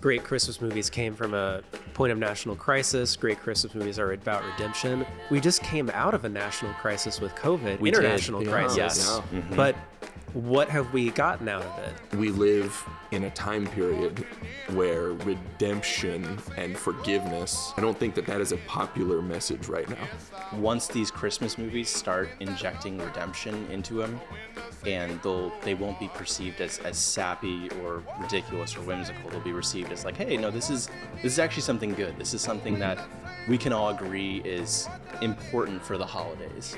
great Christmas movies came from a point of national crisis. Great Christmas movies are about redemption. We just came out of a national crisis with COVID, international crisis. Yes. Yeah. Mm-hmm. But what have we gotten out of it? We live in a time period where redemption and forgiveness, I don't think that is a popular message right now. Once these Christmas movies start injecting redemption into them, and they won't be perceived as sappy or ridiculous or whimsical. They'll be received as like, hey, no, this is actually something good. This is something that we can all agree is important for the holidays.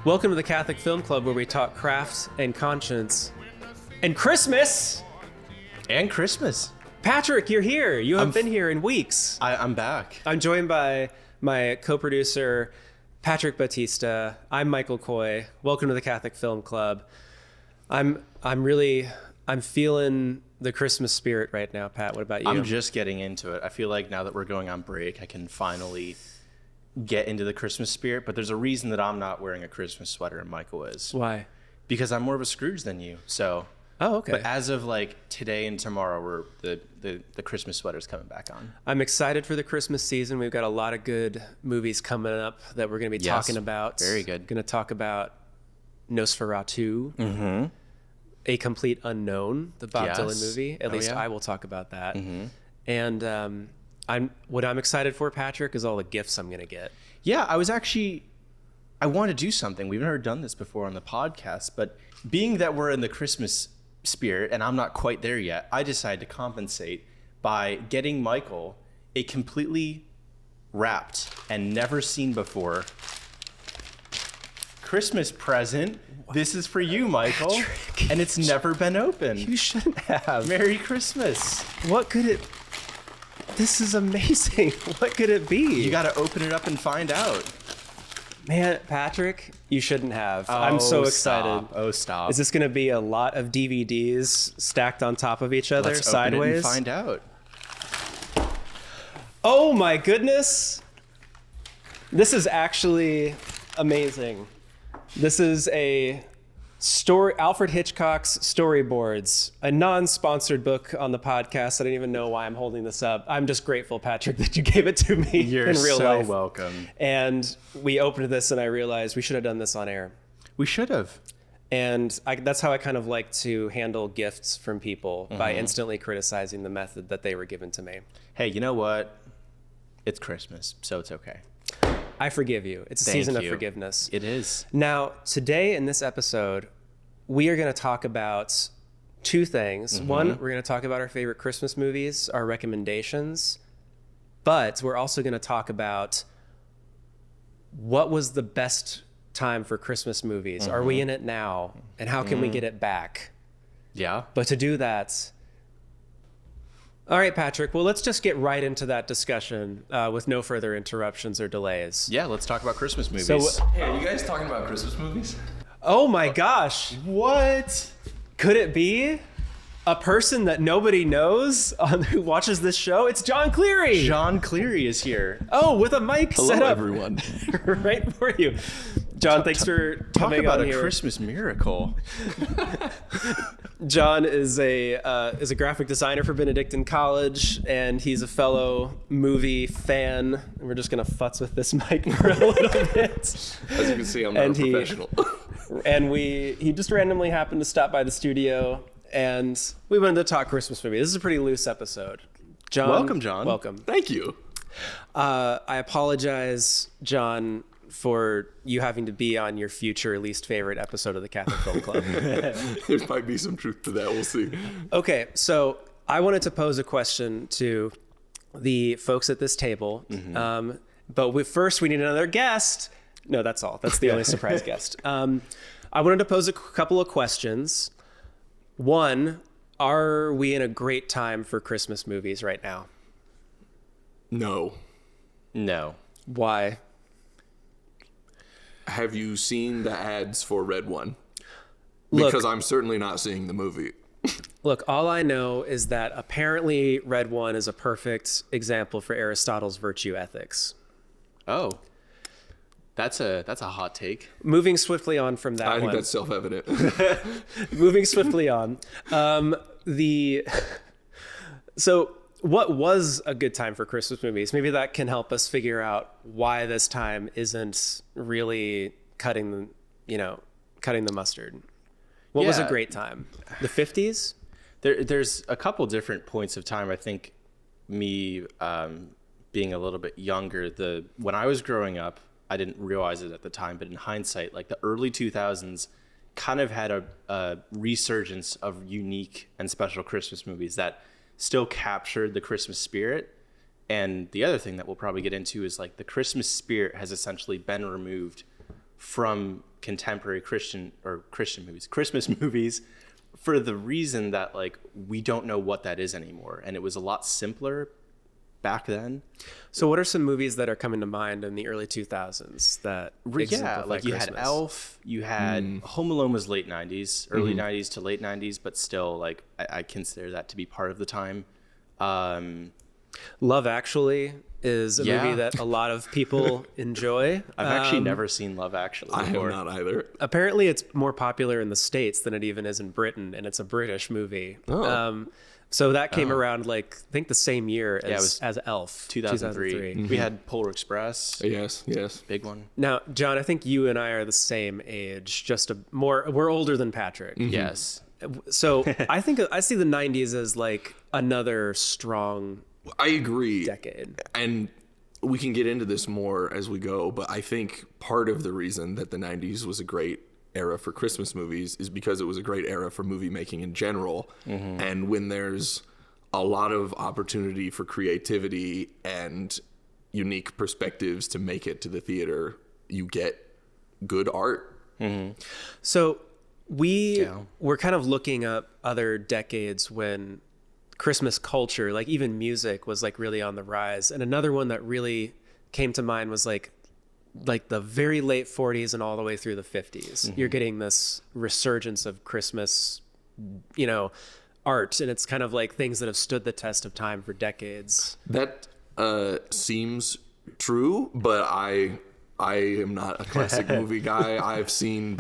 Welcome to the Catholic Film Club, where we talk craft and conscience and Christmas. And Christmas. Patrick, you're here. You haven't been here in weeks. I'm back. I'm joined by my co-producer, Patrick Bautista. I'm Michael Coy. Welcome to the Catholic Film Club. I'm feeling the Christmas spirit right now, Pat. What about you? I'm just getting into it. I feel like now that we're going on break, I can finally get into the Christmas spirit, but there's a reason that I'm not wearing a Christmas sweater and Michael is. Why? Because I'm more of a Scrooge than you. So. Oh, okay. But as of like today and tomorrow, the Christmas sweater's coming back on. I'm excited for the Christmas season. We've got a lot of good movies coming up that we're going to be talking about. Very good. Going to talk about Nosferatu, A Complete Unknown, the Bob Dylan movie. At least I will talk about that. And what I'm excited for, Patrick, is all the gifts I'm going to get. Yeah, I want to do something. We've never done this before on the podcast, but being that we're in the Christmas spirit and I'm not quite there yet, I decided to compensate by getting Michael a completely wrapped and never seen before Christmas present. This is for you, Michael. Patrick, and it's never been opened. You shouldn't have. Merry Christmas. What could it... This is amazing. What could it be? You got to open it up and find out. Man, Patrick, you shouldn't have. I'm so excited. Stop. Is this going to be a lot of DVDs stacked on top of each other, Let's sideways? Open it and find out. Oh my goodness. This is actually amazing. This is a story, Alfred Hitchcock's Storyboards, a non-sponsored book on the podcast. I don't even know why I'm holding this up. I'm just grateful, Patrick, that you gave it to me You're in real life. You're so welcome. And we opened this and I realized we should have done this on air. We should have. And that's how I kind of like to handle gifts from people, by instantly criticizing the method that they were given to me. Hey, you know what? It's Christmas, so it's okay. I forgive you. It's a season of forgiveness. It is. Now, today in this episode, we are going to talk about two things. One, we're going to talk about our favorite Christmas movies, our recommendations, but we're also going to talk about what was the best time for Christmas movies. Are we in it now? And how can we get it back? Yeah. But to do that... All right, Patrick. Well, let's just get right into that discussion with no further interruptions or delays. Yeah, let's talk about Christmas movies. Hey, are you guys talking about Christmas movies? Oh my gosh. What? Could it be a person that nobody knows who watches this show? It's John Cleary. John Cleary is here. Oh, with a mic set up everyone. right for you. John, thanks for Talk coming about on a here. Christmas miracle. John is a graphic designer for Benedictine College, and he's a fellow movie fan. And we're just gonna futz with this mic for a little bit. As you can see, I'm not a professional. And he just randomly happened to stop by the studio, and we wanted to talk Christmas movie. This is a pretty loose episode. John, Welcome, John. Welcome. Thank you. I apologize, John, for you having to be on your future least favorite episode of the Catholic Film Club. There might be some truth to that. We'll see. Okay, so I wanted to pose a question to the folks at this table, but first we need another guest. No, that's all. That's the only surprise guest. I wanted to pose a couple of questions. One, are we in a great time for Christmas movies right now? No. No. Why? Have you seen the ads for Red One? Look, Because I'm certainly not seeing the movie. Look, all I know is that apparently Red One is a perfect example for Aristotle's virtue ethics. Oh. That's a hot take. Moving swiftly on from that I think one. that's self-evident. Moving swiftly on. So what was a good time for Christmas movies? Maybe that can help us figure out why this time isn't really cutting the mustard. What was a great time? The 50s? There's a couple different points of time. I think me being a little bit younger, when I was growing up, I didn't realize it at the time, but in hindsight, like the early 2000s kind of had a resurgence of unique and special Christmas movies that still captured the Christmas spirit. And the other thing that we'll probably get into is like the Christmas spirit has essentially been removed from contemporary Christmas movies, for the reason that like we don't know what that is anymore, and it was a lot simpler back then. So what are some movies that are coming to mind in the early 2000s that like you Christmas? had Elf, you had Home Alone was late 90s, early 90s to late 90s, but still like I consider that to be part of the time. Love Actually is a movie that a lot of people enjoy. I've actually never seen Love Actually before. I have not either. Apparently it's more popular in the States than it even is in Britain, and it's a British movie. So that came around like I think the same year as Elf, 2003. We had Polar Express. Yes. Big one. Now, John, I think you and I are the same age, we're older than Patrick. Yes. So I think I see the 90s as like another strong I agree. decade. And we can get into this more as we go, but I think part of the reason that the 90s was a great era for Christmas movies is because it was a great era for movie making in general. And when there's a lot of opportunity for creativity and unique perspectives to make it to the theater, you get good art. So we're kind of looking up other decades when Christmas culture, like even music, was like really on the rise. And another one that really came to mind was like the very late 40s and all the way through the 50s. You're getting this resurgence of Christmas, art, and it's kind of like things that have stood the test of time for decades. That seems true, but I am not a classic movie guy. I've seen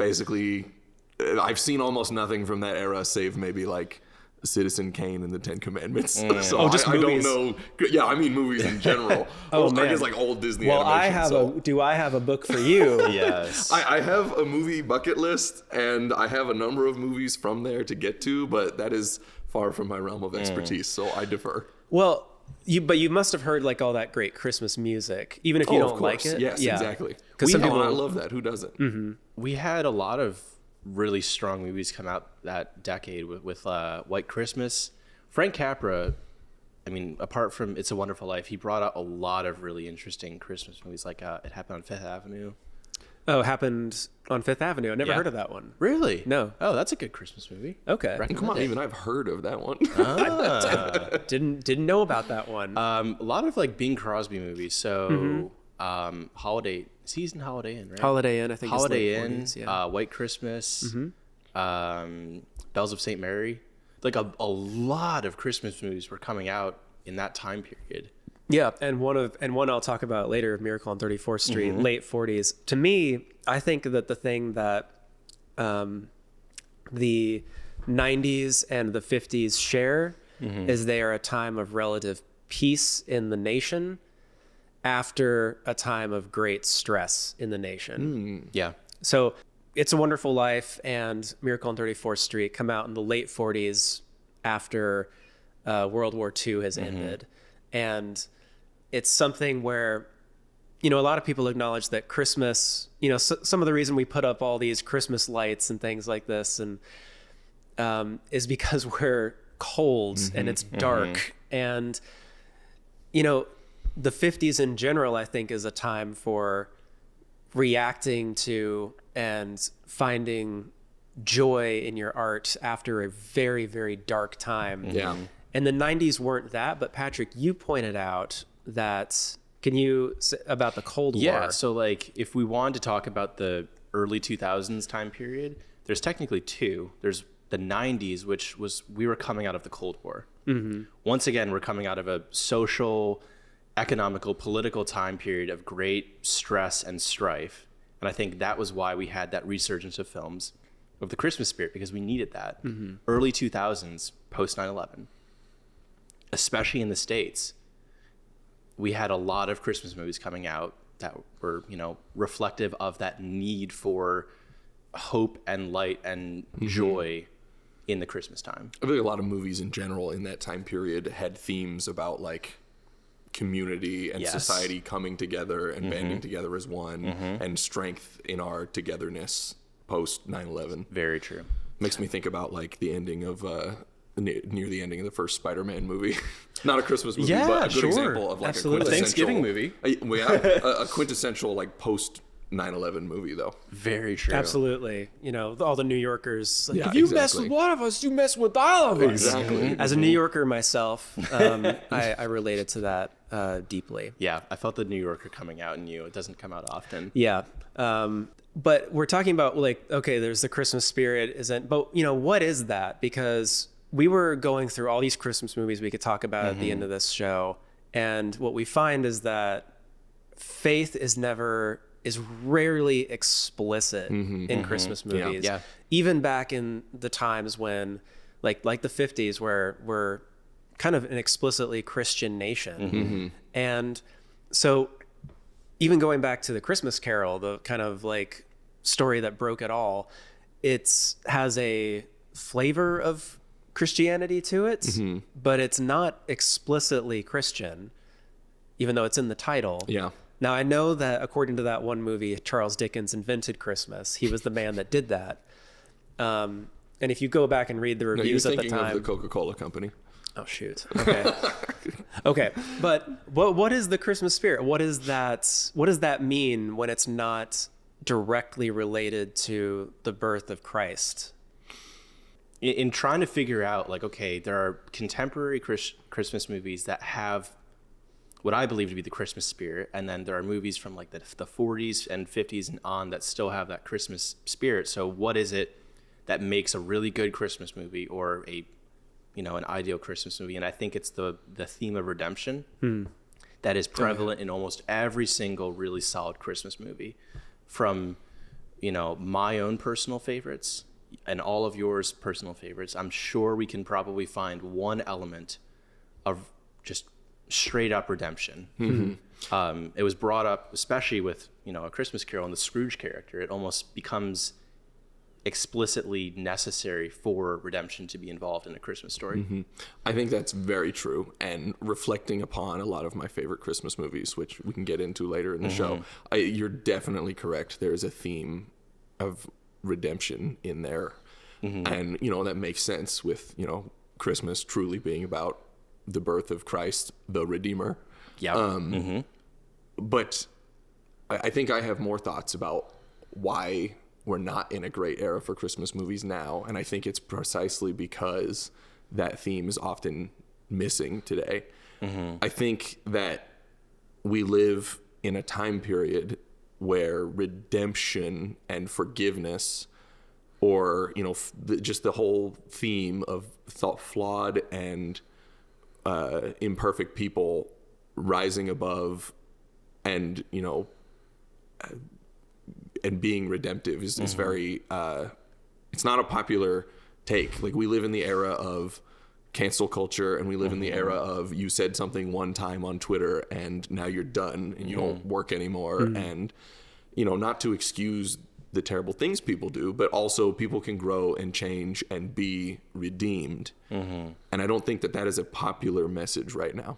almost nothing from that era, save maybe like Citizen Kane and the Ten Commandments. So just I don't movies. know. Yeah, I mean movies in general. I guess like old Disney animation. Do I have a book for you? Yes. I have a movie bucket list, and I have a number of movies from there to get to, but that is far from my realm of expertise, so I defer. Well, you must have heard like all that great Christmas music, even if you don't like it. Yes, exactly. Because some people I love that. Who doesn't? We had a lot of really strong movies come out that decade with White Christmas. Frank Capra, I mean, apart from It's a Wonderful Life, he brought out a lot of really interesting Christmas movies, like It Happened on Fifth Avenue. Oh, Happened on Fifth Avenue. I never heard of that one. Really? No. Oh, that's a good Christmas movie. Okay. Come on, even I've heard of that one. Didn't know about that one. A lot of like Bing Crosby movies. So Holiday, season Holiday Inn, right? Holiday Inn, I think. Holiday is late Inn, 40s, yeah. White Christmas, Bells of St. Mary. Like a lot of Christmas movies were coming out in that time period. Yeah, and one I'll talk about later, Miracle on 34th Street, late 40s. To me, I think that the thing that the 90s and the 50s share is they are a time of relative peace in the nation after a time of great stress in the nation. Yeah. So It's a Wonderful Life and Miracle on 34th Street come out in the late 40s after World War II has ended. And it's something where, a lot of people acknowledge that Christmas, some of the reason we put up all these Christmas lights and things like this and is because we're cold and it's dark. And, the 50s in general, I think, is a time for reacting to and finding joy in your art after a very, very dark time. Yeah. And the 90s weren't that, but Patrick, you pointed out that, can you say about the Cold War? Yeah, so like if we wanted to talk about the early 2000s time period, there's technically two. There's the 90s, which was, we were coming out of the Cold War. Once again, we're coming out of a social, economical, political time period of great stress and strife. And I think that was why we had that resurgence of films of the Christmas spirit, because we needed that. Early 2000s, post 9/11. especially in the States, we had a lot of Christmas movies coming out that were, reflective of that need for hope and light and joy in the Christmas time. I feel like a lot of movies in general in that time period had themes about like community and society coming together and banding together as one, and strength in our togetherness post 9/11. Very true. Makes me think about like the ending of near the ending of the first Spider-Man movie. Not a Christmas movie, but a good example of like a quintessential Thanksgiving movie. A quintessential like post 9/11 movie, though. Very true. Absolutely. All the New Yorkers. Like, Yeah, if you mess exactly. with one of us, you mess with all of us. Exactly. As a New Yorker myself, I related to that deeply. Yeah, I felt the New Yorker coming out in you. It doesn't come out often. Yeah. But we're talking about like, okay, there's the Christmas spirit, but what is that? Because we were going through all these Christmas movies we could talk about at the end of this show. And what we find is that faith is rarely explicit in Christmas movies. Yeah. Even back in the times when like the 50s, where we're kind of an explicitly Christian nation. And so even going back to the Christmas Carol, the kind of like story that broke it all, it has a flavor of Christianity to it, but it's not explicitly Christian, even though it's in the title. Yeah. Now, I know that according to that one movie, Charles Dickens invented Christmas. He was the man that did that. And if you go back and read the reviews at the time... of the Coca-Cola company. Oh, shoot. Okay. Okay. But what is the Christmas spirit? What does that mean when it's not directly related to the birth of Christ? In trying to figure out, like, okay, there are contemporary Christmas movies that have what I believe to be the Christmas spirit, and then there are movies from like the 40s and 50s and on that still have that Christmas spirit. So what is it that makes a really good Christmas movie or an ideal Christmas movie? And I think it's the theme of redemption that is prevalent in almost every single really solid Christmas movie, from my own personal favorites and all of yours personal favorites. I'm sure we can probably find one element of just straight up redemption. It was brought up, especially with A Christmas Carol and the Scrooge character. It almost becomes explicitly necessary for redemption to be involved in a Christmas story. I think that's very true. And reflecting upon a lot of my favorite Christmas movies, which we can get into later in the show, you're definitely correct. There's a theme of redemption in there. And, that makes sense with, Christmas truly being about the birth of Christ, the Redeemer. Yeah. But I think I have more thoughts about why we're not in a great era for Christmas movies now. And I think it's precisely because that theme is often missing today. I think that we live in a time period where redemption and forgiveness, or, just the whole theme of flawed and imperfect people rising above and, and being redemptive is very, it's not a popular take. Like, we live in the era of cancel culture, and we live in the era of you said something one time on Twitter and now you're done and you don't work anymore. And, not to excuse the terrible things people do, but also people can grow and change and be redeemed. And I don't think that is a popular message right now.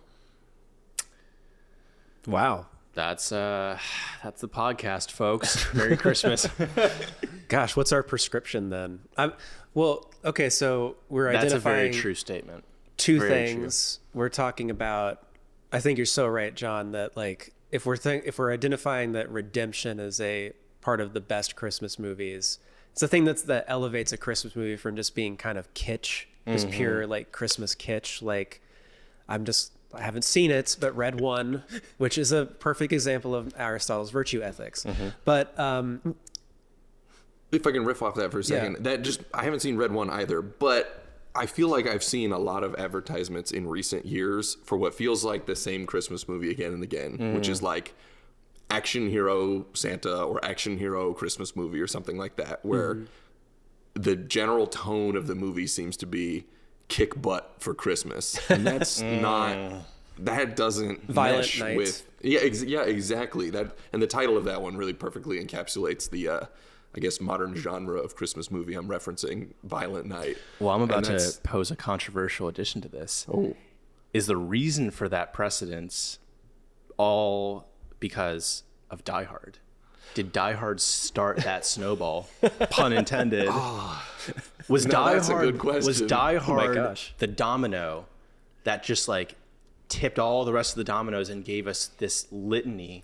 Wow. That's the podcast, folks. Merry Christmas. Gosh, what's our prescription then? Okay, so we're That's identifying a very true statement. two Very things. We're talking about, I think you're so right, John, that like if we're identifying that redemption is a part of the best Christmas movies, it's the thing that elevates a Christmas movie from just being kind of kitsch, just pure like Christmas kitsch. Like I haven't seen it, but read one, which is a perfect example of Aristotle's virtue ethics. But if I can riff off that for a second, I haven't seen Red One either, but I feel like I've seen a lot of advertisements in recent years for what feels like the same Christmas movie again and again, which is like action hero Santa or action hero Christmas movie or something like that, where the general tone of the movie seems to be kick butt for Christmas, and that's not. That doesn't Violent mesh Night. with exactly that, and the title of that one really perfectly encapsulates the I guess modern genre of Christmas movie I'm referencing, Violent Night. Well, I'm about to pose a controversial addition to this. Oh, Is the reason for that precedence all because of Die Hard? Did Die Hard start that snowball? Pun intended. Was Die that's a Hard good question. was Die Hard gosh. the domino that just like tipped all the rest of the dominoes and gave us this litany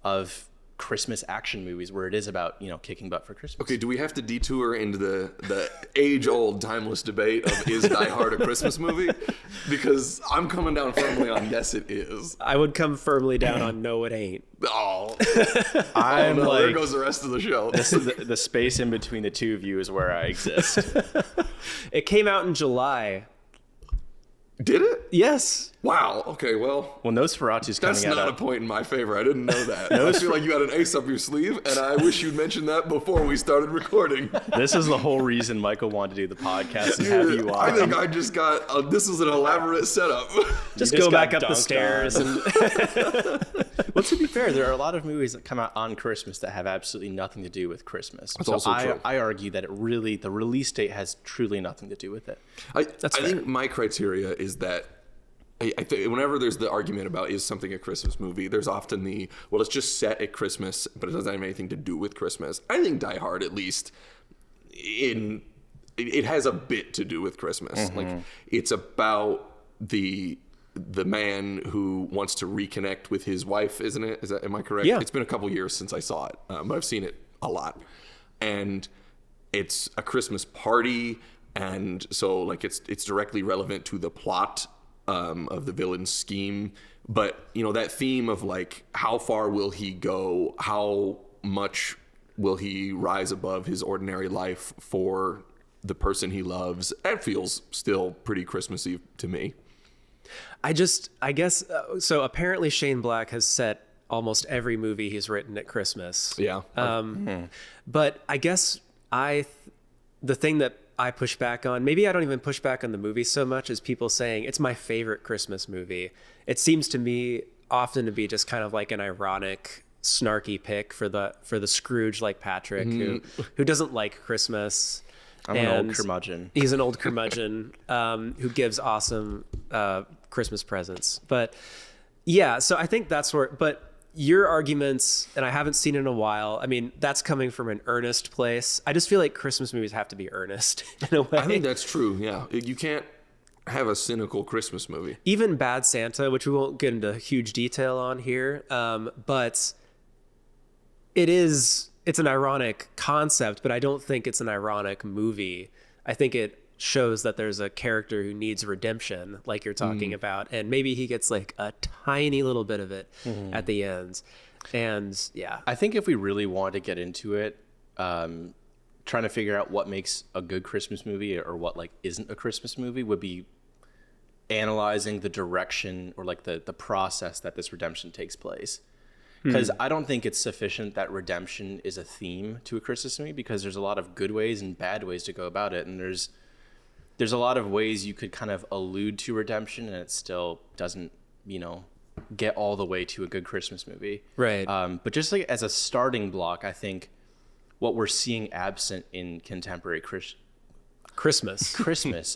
of Christmas action movies where it is about, kicking butt for Christmas? okay. Do we have to detour into the age-old, timeless debate of is Die Hard a Christmas movie? Because I'm coming down firmly on yes, it is. I would come firmly down on no, it ain't. Oh, I'm no, there like, goes the rest of the show. this is the space in between the two of you is where I exist. It came out in July. Did it? Yes. Wow. Okay. Well, Well, Nosferatu's coming that's out. not a point in my favor. I didn't know that. I feel like you had an ace up your sleeve, and I wish you'd mentioned that before we started recording. This is the whole reation Michael wanted to do the podcast and have you on. I think I just got. This is an elaborate setup. Just just go got back up the dunked stairs. on. And Well, to be fair, there are a lot of movies that come out on Christmas that have absolutely nothing to do with Christmas. That's so also true. I argue that the release date has truly nothing to do with it. I fair. think my criteria is that I think whenever there's the argument about is something a Christmas movie, there's often it's just set at Christmas, but it doesn't have anything to do with Christmas. I think Die Hard, at least, it has a bit to do with Christmas. Mm-hmm. Like it's about the man who wants to reconnect with his wife, isn't it? Am I correct? Yeah. It's been a couple years since I saw it, but I've seen it a lot, and it's a Christmas party, and so like it's directly relevant to the plot of the villain's scheme. But that theme of like how far will he go, how much will he rise above his ordinary life for the person he loves, that feels still pretty Christmassy to me. I guess, so apparently Shane Black has set almost every movie he's written at Christmas. Yeah. But I guess the thing that I push back on, maybe I don't even push back on the movie so much as people saying it's my favorite Christmas movie. It seems to me often to be just kind of like an ironic, snarky pick for the Scrooge like Patrick who doesn't like Christmas. I'm an old curmudgeon. He's an old curmudgeon who gives awesome Christmas presents. But yeah, so I think that's where, but your arguments, and I haven't seen it in a while, I mean, that's coming from an earnest place. I just feel like Christmas movies have to be earnest in a way. I think that's true. Yeah. You can't have a cynical Christmas movie. Even Bad Santa, which we won't get into huge detail on here, but it's an ironic concept, but I don't think it's an ironic movie. I think it shows that there's a character who needs redemption, like you're talking about, and maybe he gets like a tiny little bit of it at the end. And yeah, I think if we really wanted to get into it, trying to figure out what makes a good Christmas movie or what like isn't a Christmas movie would be analyzing the direction or like the process that this redemption takes place. Because I don't think it's sufficient that redemption is a theme to a Christmas movie, because there's a lot of good ways and bad ways to go about it. And there's a lot of ways you could kind of allude to redemption and it still doesn't, get all the way to a good Christmas movie. right. But just like as a starting block, I think what we're seeing absent in contemporary Christmas.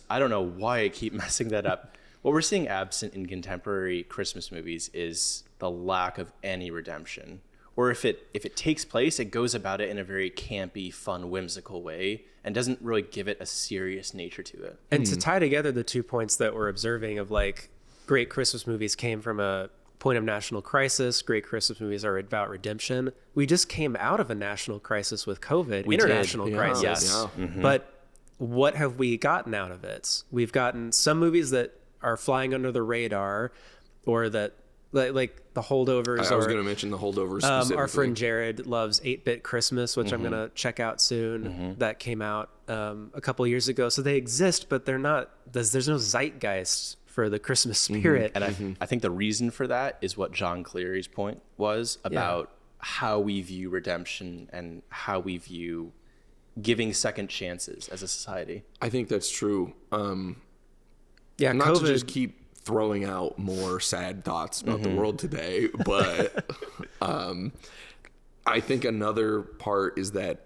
I don't know why I keep messing that up. What we're seeing absent in contemporary Christmas movies is the lack of any redemption. Or if it takes place, it goes about it in a very campy, fun, whimsical way and doesn't really give it a serious nature to it. And to tie together the 2 points that we're observing of like great Christmas movies came from a point of national crisis, great Christmas movies are about redemption. We just came out of a national crisis with COVID, international crisis. Yes. Yeah. But what have we gotten out of it? We've gotten some movies that are flying under the radar, or that like the Holdovers. I was going to mention the Holdovers specifically. Our friend Jared loves 8-Bit Christmas, which I'm going to check out soon. That came out a couple years ago. So they exist, but they're not, there's no zeitgeist for the Christmas spirit. And I think the reason for that is what John Cleary's point was about how we view redemption and how we view giving second chances as a society. I think that's true. Yeah, not to COVID. just keep throwing out more sad thoughts about the world today, but I think another part is that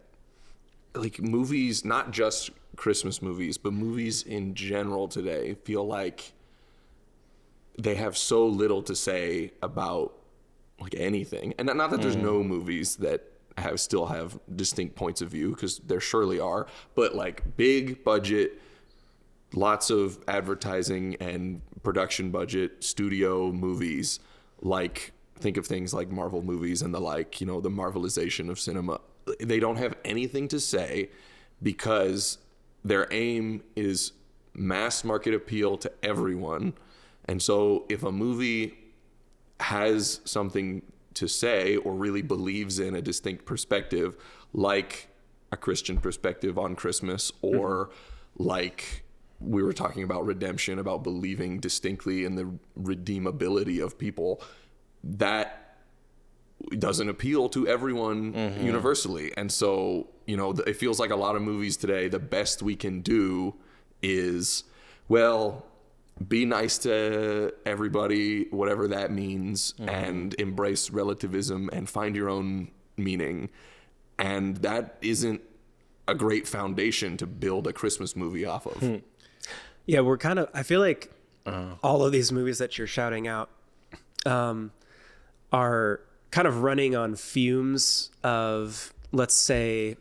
like movies, not just Christmas movies, but movies in general today feel like they have so little to say about like anything. And not that there's no movies that still have distinct points of view, because there surely are, but like big budget, lots of advertising and production budget studio movies, like think of things like Marvel movies and the like, the Marvelization of cinema. They don't have anything to say because their aim is mass market appeal to everyone. And so if a movie has something to say or really believes in a distinct perspective, like a Christian perspective on Christmas, or like we were talking about redemption, about believing distinctly in the redeemability of people, that doesn't appeal to everyone universally. And so, it feels like a lot of movies today, the best we can do is, well, be nice to everybody, whatever that means, and embrace relativism and find your own meaning. And that isn't a great foundation to build a Christmas movie off of. Yeah, I feel like all of these movies that you're shouting out are kind of running on fumes of, let's say,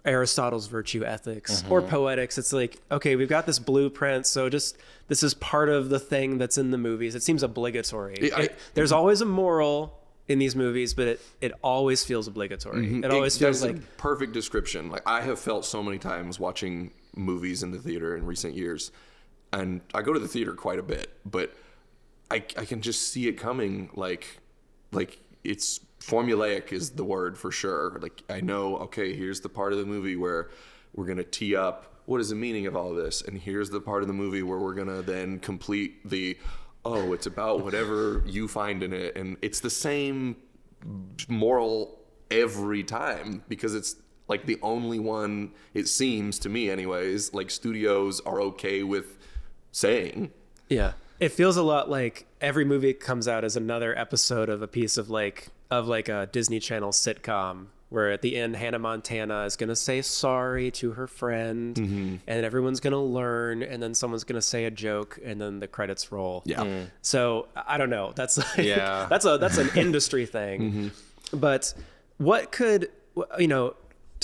Aristotle's virtue ethics or poetics. It's like, okay, we've got this blueprint, so just this is part of the thing that's in the movies. It seems obligatory. There's always a moral in these movies, but it always feels obligatory. It always feels That's like a perfect description. Like I have felt so many times watching movies in the theater in recent years, and I go to the theater quite a bit, but I can just see it coming. Like it's formulaic is the word for sure. Like I know, okay, here's the part of the movie where we're going to tee up what is the meaning of all this, and here's the part of the movie where we're going to then complete the, it's about whatever you find in it. And it's the same moral every time, because it's like the only one, it seems to me anyways, like studios are okay with saying. Yeah. It feels a lot like every movie comes out as another episode of a piece of like a Disney Channel sitcom, where at the end Hannah Montana is going to say sorry to her friend, and everyone's going to learn, and then someone's going to say a joke, and then the credits roll. Yeah. So I don't know. That's like, that's an industry thing. But what could, to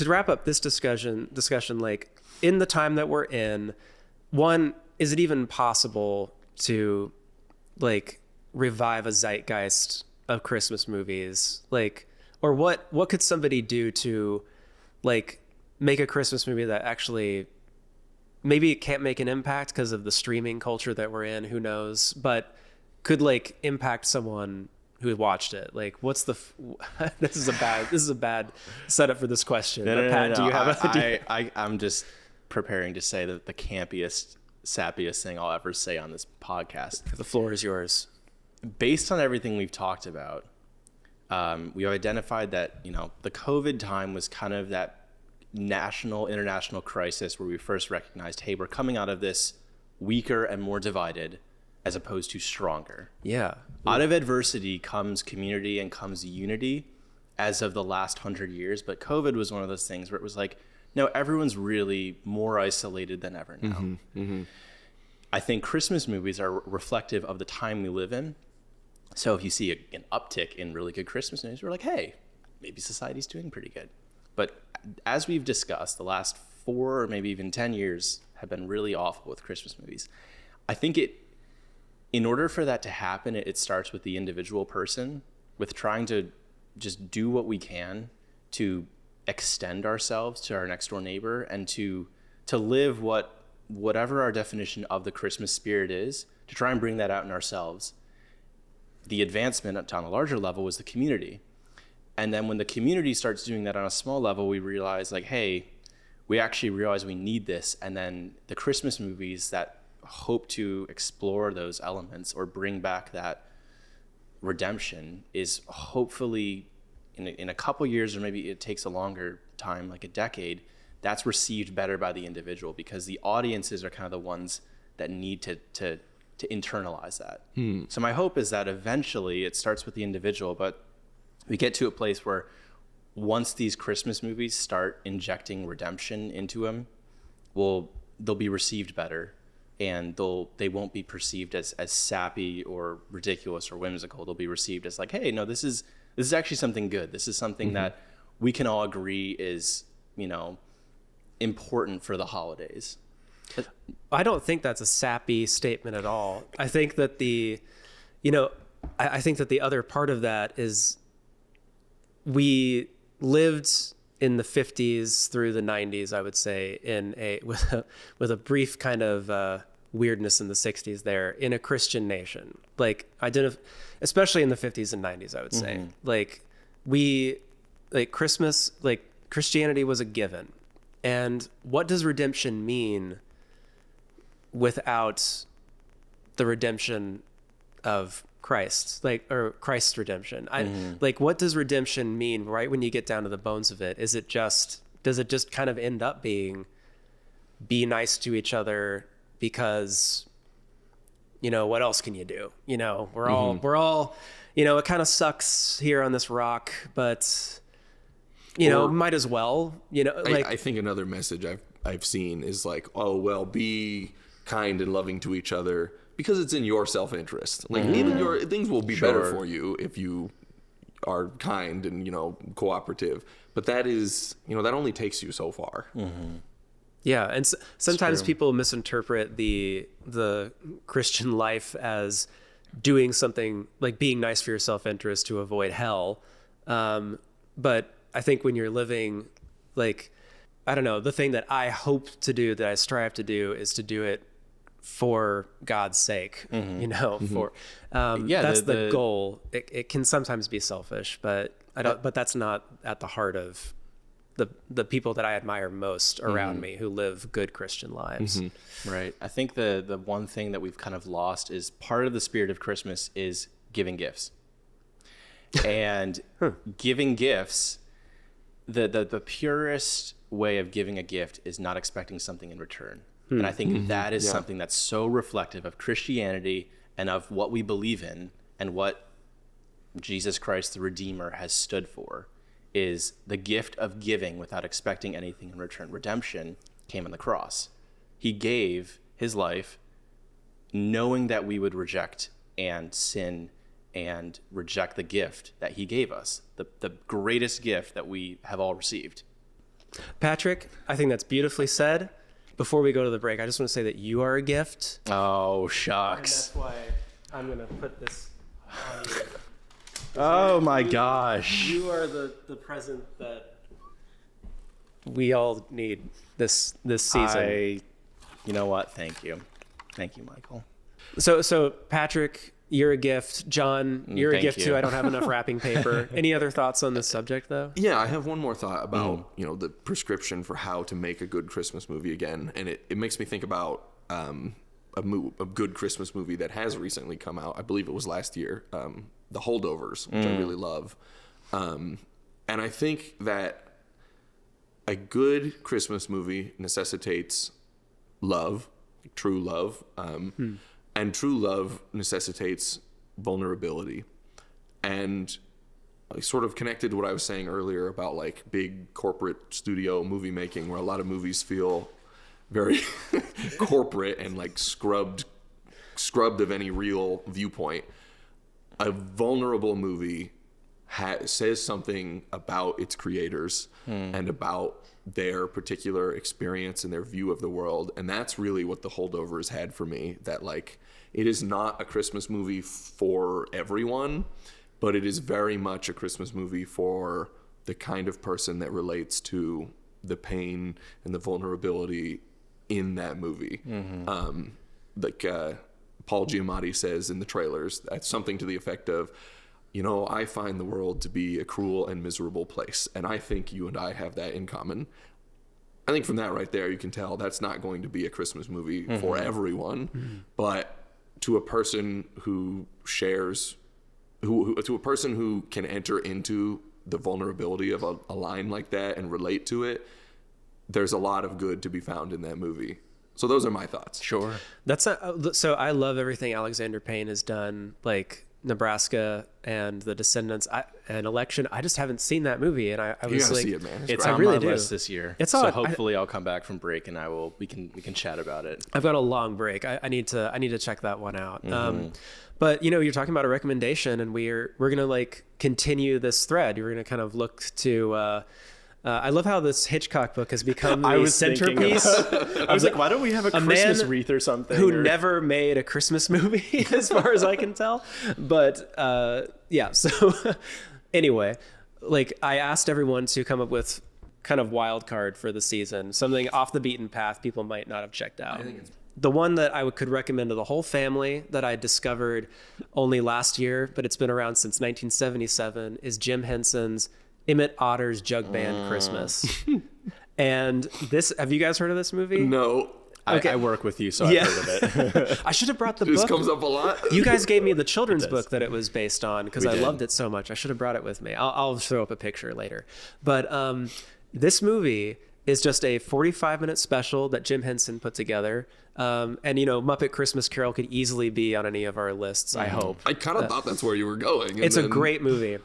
wrap up this discussion, like in the time that we're in, one, is it even possible to like revive a zeitgeist of Christmas movies? Like, or what could somebody do to like make a Christmas movie that actually, maybe it can't make an impact because of the streaming culture that we're in, who knows, but could like impact someone who watched it? Like, what's the this is a bad setup for this question. Pat, do you have I'm just preparing to say that the campiest, sappiest thing I'll ever say on this podcast. The floor is yours. Based on everything we've talked about, we have identified that, the COVID time was kind of that international crisis where we first recognized, hey, we're coming out of this weaker and more divided as opposed to stronger. Yeah. Out of adversity comes community and comes unity as of the last 100 years. But COVID was one of those things where it was like, no, everyone's really more isolated than ever now. I think Christmas movies are reflective of the time we live in. So if you see an uptick in really good Christmas movies, we're like, hey, maybe society's doing pretty good. But as we've discussed, the last 4 or maybe even 10 years have been really awful with Christmas movies. I think in order for that to happen, it starts with the individual person, with trying to just do what we can to extend ourselves to our next door neighbor and to live whatever our definition of the Christmas spirit is, to try and bring that out in ourselves. The advancement on a larger level was the community. And then when the community starts doing that on a small level, we realize like, hey, we actually realize we need this. And then the Christmas movies that hope to explore those elements or bring back that redemption is hopefully in a couple years, or maybe it takes a longer time, like a decade, that's received better by the individual, because the audiences are kind of the ones that need to internalize that. So my hope is that eventually it starts with the individual, but we get to a place where once these Christmas movies start injecting redemption into them, they'll be received better, and they won't be perceived as sappy or ridiculous or whimsical. They'll be received as like, hey, no, this is actually something good. This is something that we can all agree is, important for the holidays. I don't think that's a sappy statement at all. I think that I think that the other part of that is we lived in the 50s through the 90s, I would say, with a brief kind of weirdness in the 60s there, in a Christian nation. Like, especially in the 50s and 90s, I would say. Christmas, Christianity was a given. And what does redemption mean without the redemption of Christ, or Christ's redemption? What does redemption mean right when you get down to the bones of it? Does it just kind of end up being, be nice to each other because, what else can you do? We're all, it kind of sucks here on this rock, but might as well, I think another message I've seen is like, oh, well, be kind and loving to each other because it's in your self-interest. Even things will be better for you if you are kind and, cooperative. But that is, that only takes you so far. Yeah. And sometimes people misinterpret the Christian life as doing something like being nice for your self-interest to avoid hell. But I think when you're living, I don't know, the thing that I hope to do, that I strive to do, is to do it for God's sake, for, that's the goal. It can sometimes be selfish, but but that's not at the heart of the people that I admire most around me who live good Christian lives. Right. I think the one thing that we've kind of lost is part of the spirit of Christmas is giving gifts. And giving gifts, the purest way of giving a gift is not expecting something in return. And I think that is something that's so reflective of Christianity and of what we believe in and what Jesus Christ, the Redeemer, has stood for, is the gift of giving without expecting anything in return. Redemption came on the cross. He gave his life knowing that we would reject and sin and reject the gift that he gave us, the greatest gift that we have all received. Patrick, I think that's beautifully said. Before we go to the break, I just want to say that you are a gift. Oh, shucks. And that's why I'm going to put this on you. Oh, my gosh. You are the present that we all need this season. You know what? Thank you. Thank you, Michael. So Patrick, you're a gift. John, you're a gift you. too. I don't have enough wrapping paper. Any other thoughts on this subject, though? Yeah, I have one more thought about the prescription for how to make a good Christmas movie again, and it makes me think about a good Christmas movie that has recently come out. I believe it was last year, The Holdovers, which I really love, and I think that a good Christmas movie necessitates love, true love. And true love necessitates vulnerability. And sort of connected to what I was saying earlier about big corporate studio movie making, where a lot of movies feel very corporate and scrubbed of any real viewpoint. A vulnerable movie says something about its creators and about their particular experience and their view of the world. And that's really what The Holdovers had for me, that it is not a Christmas movie for everyone, but it is very much a Christmas movie for the kind of person that relates to the pain and the vulnerability in that movie. Paul Giamatti says in the trailers, that's something to the effect of, I find the world to be a cruel and miserable place, and I think you and I have that in common. I think from that right there, you can tell that's not going to be a Christmas movie for everyone, but to a person who shares, to a person who can enter into the vulnerability of a line like that and relate to it, there's a lot of good to be found in that movie. So those are my thoughts. Sure. That's so I love everything Alexander Payne has done, like Nebraska and The Descendants and Election. I just haven't seen that movie, and I You was gotta like, see it, man. It's great. on really my do. list this year. It's so on- hopefully I'll come back from break and we can chat about it. I've got a long break. I need to check that one out. But you're talking about a recommendation, and we're gonna like continue this thread. We're gonna kind of look to. I love how this Hitchcock book has become the centerpiece. I was like, why don't we have a Christmas wreath or something? Who never made a Christmas movie, as far as I can tell. But yeah, so anyway, like I asked everyone to come up with kind of wild card for the season, something off the beaten path people might not have checked out. The one that I could recommend to the whole family that I discovered only last year, but it's been around since 1977, is Jim Henson's EMMET OTTER'S JUG-BAND CHRISTMAS. And this, have you guys heard of this movie? No. Okay. I work with you, so I've heard of it. I should have brought the This book. comes up a lot. You guys gave me the children's book that it was based on because I did. loved it so much. I should have brought it with me. I'll throw up a picture later. But this movie is just a 45-minute special that Jim Henson put together. And, Muppet Christmas Carol could easily be on any of our lists, I hope. I kind of thought that's where you were going. and It's a then- great movie.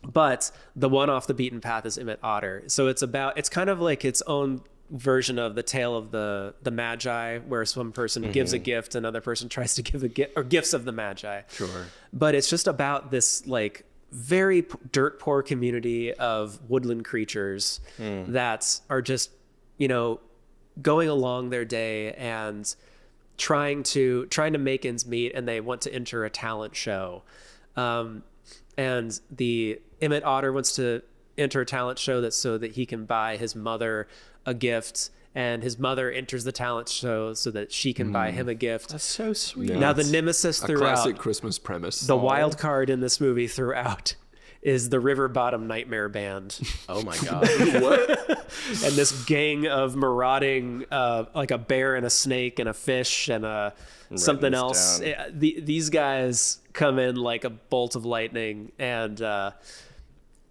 But the one off the beaten path is EMMET OTTER. So it's kind of like its own version of the tale of the Magi, where some person gives a gift, another person tries to give a gift, or gifts of the Magi. Sure. But it's just about this like very dirt poor community of woodland creatures that are just, going along their day and trying to make ends meet, and they want to enter a talent show. And the EMMET OTTER wants to enter a talent show so that he can buy his mother a gift, and his mother enters the talent show so that she can buy him a gift. That's so sweet. Yeah. Now the nemesis A throughout, classic Christmas premise. the wild card in this movie throughout, is the River Bottom Nightmare Band. Oh my God. What? And this gang of marauding, like a bear and a snake and a fish and something this else. down. These guys come in like a bolt of lightning, and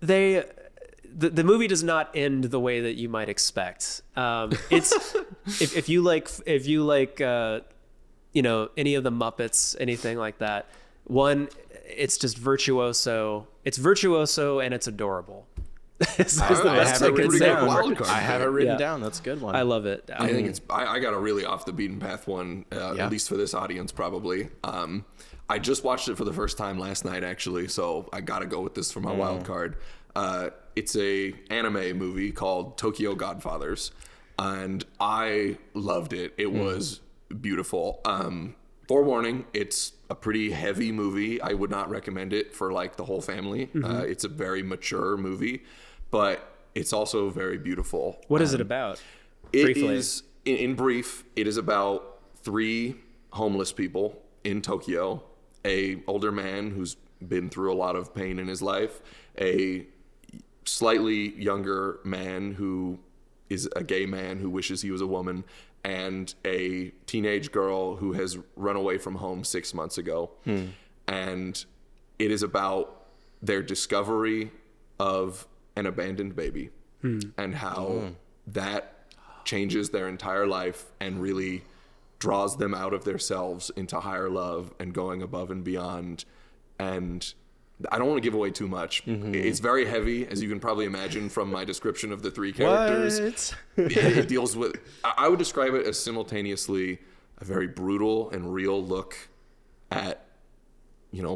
the movie does not end the way that you might expect. It's if you like any of the Muppets, anything like that. One, it's just virtuoso. It's virtuoso and it's adorable. It's the best I can say. I have it written Yeah. down. That's a good one. I love it. I think it's. I got a really off the beaten path one, at least for this audience, probably. I just watched it for the first time last night, actually, so I got to go with this for my wild card. It's a anime movie called Tokyo Godfathers, and I loved it. It was beautiful. Forewarning, it's a pretty heavy movie. I would not recommend it for like the whole family. It's a very mature movie, but it's also very beautiful. What is it about? It Briefly. is, in brief, it is about 3 homeless people in Tokyo, a older man who's been through a lot of pain in his life, a slightly younger man who is a gay man who wishes he was a woman, and a teenage girl who has run away from home 6 months ago. And it is about their discovery of an abandoned baby and how that changes their entire life and really draws them out of themselves into higher love and going above and beyond. And I don't want to give away too much. It's very heavy, as you can probably imagine from my description of the 3 characters. It deals with, I would describe it as simultaneously a very brutal and real look at,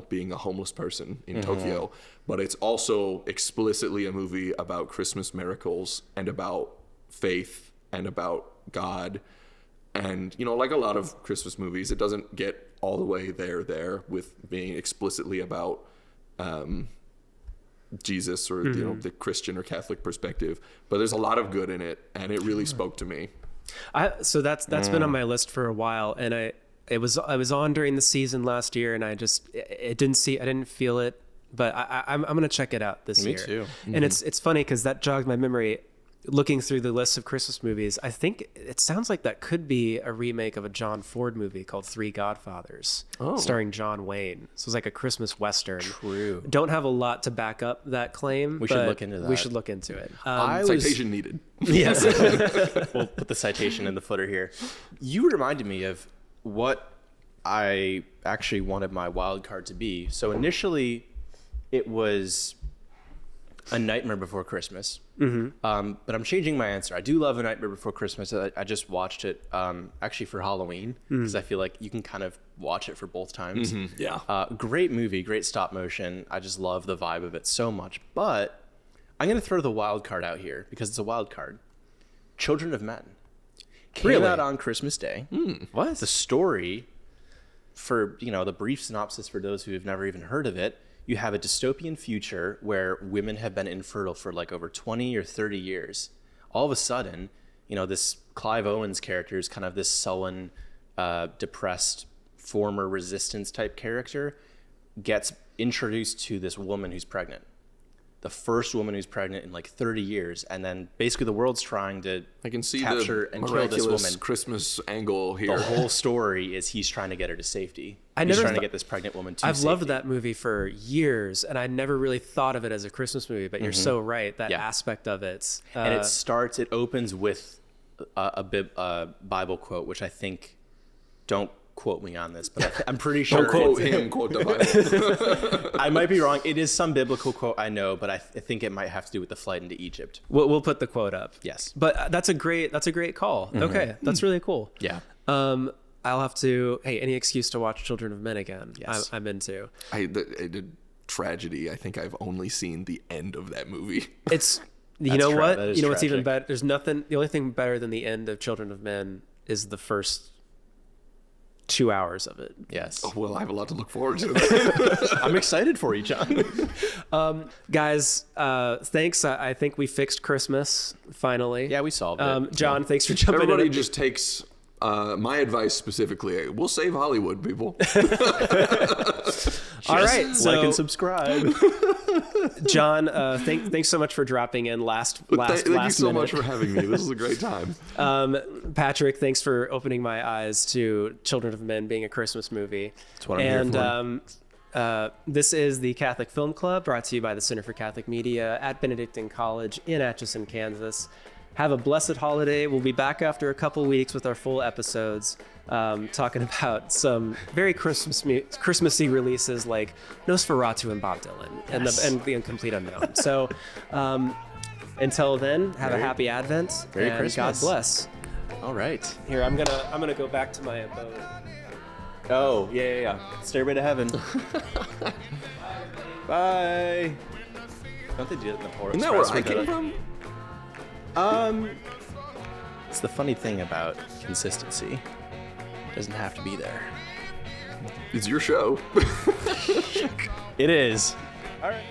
being a homeless person in Tokyo, but it's also explicitly a movie about Christmas miracles and about faith and about God. And, like a lot of Christmas movies, it doesn't get all the way there with being explicitly about Jesus or the Christian or Catholic perspective, but there's a lot of good in it, and it really spoke to me. So that's been on my list for a while, and I was on during the season last year, and I didn't feel it, but I'm gonna check it out this year. Me too. And it's funny because that jogged my memory. looking through the list of Christmas movies, I think it sounds like that could be a remake of a John Ford movie called Three Godfathers, starring John Wayne. So it's like a Christmas Western. True. Don't have a lot to back up that claim. We should look into that. We should look into it. Citation needed. Yes. We'll put the citation in the footer here. You reminded me of what I actually wanted my wild card to be. So initially, it was A Nightmare Before Christmas. Mm-hmm. But I'm changing my answer. I do love A Nightmare Before Christmas. I just watched it actually for Halloween because I feel like you can kind of watch it for both times. Mm-hmm. Yeah. Great movie, great stop motion. I just love the vibe of it so much. But I'm going to throw the wild card out here because it's a wild card. Children of Men. Came out on Christmas Day. What? The story, for the brief synopsis for those who have never even heard of it, you have a dystopian future where women have been infertile for like over 20 or 30 years. All of a sudden, this Clive Owen's character is kind of this sullen, depressed, former resistance type character, gets introduced to this woman who's pregnant. The first woman who's pregnant in like 30 years. And then basically the world's trying to I can see capture the and kill this woman. Christmas angle here. The whole story is he's trying to get her to safety. He's trying to get this pregnant woman to safety. I've loved that movie for years, and I never really thought of it as a Christmas movie, but you're so right. That aspect of it. And it opens with a Bible quote, which I think, don't quote me on this, but I'm pretty sure. Don't quote him, quote the Bible. I might be wrong. It is some biblical quote, I know, but I think it might have to do with the flight into Egypt. We'll put the quote up. Yes. But that's a great call. Mm-hmm. Okay, that's really cool. Yeah. I'll have to, any excuse to watch Children of Men again. Yes. I'm into. The tragedy, I think I've only seen the end of that movie. It's, you know what? You know what's even tragic. better? There's nothing, the only thing better than the end of Children of Men is the first 2 hours of it. Yes. Oh, well, I have a lot to look forward to. I'm excited for you, John. Guys, thanks. I think we fixed Christmas finally. Yeah, we solved it. John, thanks for jumping Everybody in. just takes my advice specifically. We'll save Hollywood, people. All right, so like and subscribe. John, thanks so much for dropping in last Thank you so minute. much for having me. This is a great time. Patrick, thanks for opening my eyes to Children of Men being a Christmas movie. That's what I'm here for. This is the Catholic Film Club, brought to you by the Center for Catholic Media at Benedictine College in Atchison, Kansas. Have a blessed holiday. We'll be back after a couple weeks with our full episodes, talking about some very Christmassy releases like Nosferatu and Bob Dylan and the Incomplete Unknown. So until then, have a happy Advent. Merry and Christmas. God bless. All right. Here, I'm gonna go back to my abode. Oh, yeah. Stairway to heaven. Bye. Don't they do it in the Polar Isn't that Express? where I came from? It's the funny thing about consistency. It doesn't have to be there. It's your show. It is. All right.